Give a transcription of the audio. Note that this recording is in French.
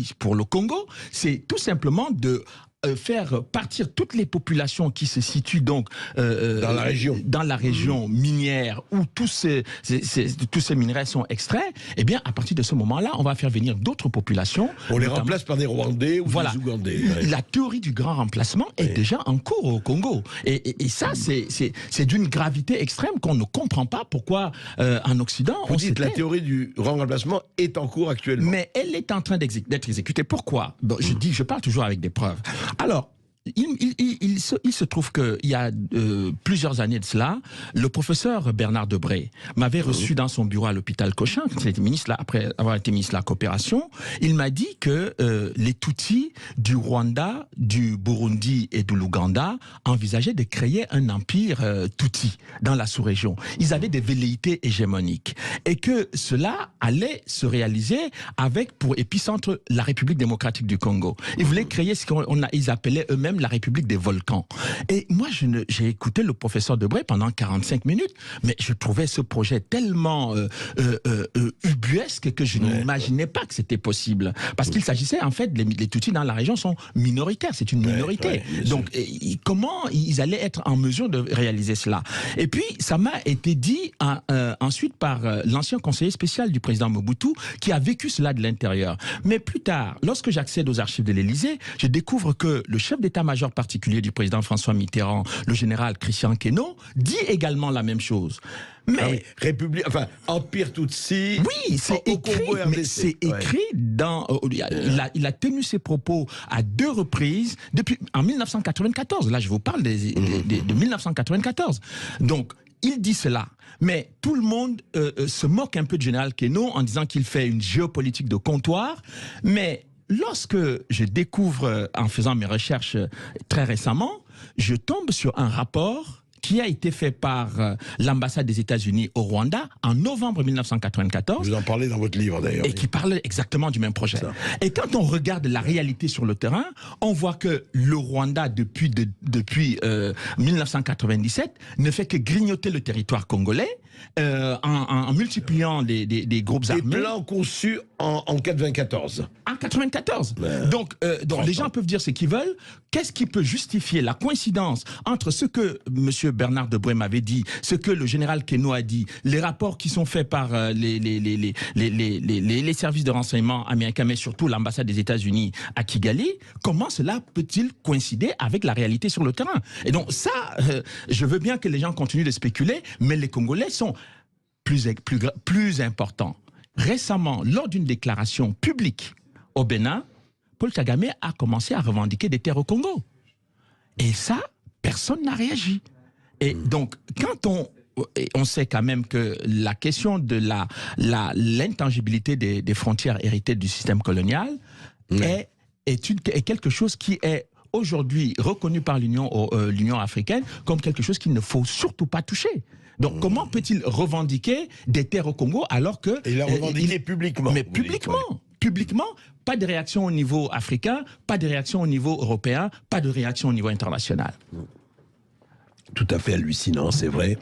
stratégie pour le Congo, c'est tout simplement de faire partir toutes les populations qui se situent donc dans la région minière où tous ces minerais sont extraits. Eh bien, à partir de ce moment-là, on va faire venir d'autres populations. On les remplace par des Rwandais ou des Ougandais. La théorie du grand remplacement est déjà en cours au Congo. Et ça, c'est d'une gravité extrême qu'on ne comprend pas pourquoi en Occident... Vous dites la théorie du grand remplacement est en cours actuellement. Mais elle est en train d'être exécutée. Pourquoi? Bon, je parle toujours avec des preuves. Alors, il se trouve qu'il y a plusieurs années de cela, le professeur Bernard Debré m'avait reçu dans son bureau à l'hôpital Cochin, après avoir été ministre de la Coopération. Il m'a dit que les Tutsis du Rwanda, du Burundi et de l'Ouganda envisageaient de créer un empire Tutsi dans la sous-région. Ils avaient des velléités hégémoniques et que cela allait se réaliser avec pour épicentre la République démocratique du Congo. Ils voulaient créer ce qu'ils appelaient eux-mêmes la République des volcans. Et moi, j'ai écouté le professeur Debré pendant 45 minutes, mais je trouvais ce projet tellement ubuesque que je n'imaginais pas que c'était possible. Parce qu'il s'agissait, en fait, les Tutsis dans la région sont minoritaires, c'est une minorité. Donc, comment ils allaient être en mesure de réaliser cela? Et puis, ça m'a été dit ensuite par l'ancien conseiller spécial du président Mobutu, qui a vécu cela de l'intérieur. Mais plus tard, lorsque j'accède aux archives de l'Élysée, je découvre que le chef d'état-major particulier du président François Mitterrand, le général Christian Queneau, dit également la même chose. Mais Empire Tutsi. Oui, c'est écrit. Mais c'est écrit dans. Il a tenu ses propos à 2 reprises depuis en 1994. Là, je vous parle de 1994. Donc, il dit cela, mais tout le monde se moque un peu du général Queneau en disant qu'il fait une géopolitique de comptoir, mais lorsque je découvre, en faisant mes recherches très récemment, je tombe sur un rapport qui a été fait par l'ambassade des États-Unis au Rwanda en novembre 1994. Vous en parlez dans votre livre d'ailleurs. Et qui parle exactement du même projet. Et quand on regarde la réalité sur le terrain, on voit que le Rwanda, depuis 1997, ne fait que grignoter le territoire congolais en multipliant des groupes armés. Des plans conçus en 94. En 94. Donc les gens peuvent dire ce qu'ils veulent. Qu'est-ce qui peut justifier la coïncidence entre ce que M. Bernard Debré m'avait dit, ce que le général Queneau a dit, les rapports qui sont faits par les services de renseignement américains, mais surtout l'ambassade des États-Unis à Kigali? Comment cela peut-il coïncider avec la réalité sur le terrain? Et donc ça, je veux bien que les gens continuent de spéculer, mais les Congolais sont plus importants. Récemment, lors d'une déclaration publique au Bénin, Paul Kagame a commencé à revendiquer des terres au Congo. Et ça, personne n'a réagi. Et donc, quand on sait quand même que la question de l'intangibilité des frontières héritées du système colonial est quelque chose qui est aujourd'hui reconnu par l'Union africaine comme quelque chose qu'il ne faut surtout pas toucher. Donc, comment peut-il revendiquer des terres au Congo alors que... Et il a revendiqué publiquement. Mais publiquement, pas de réaction au niveau africain, pas de réaction au niveau européen, pas de réaction au niveau international. Tout à fait hallucinant, c'est vrai.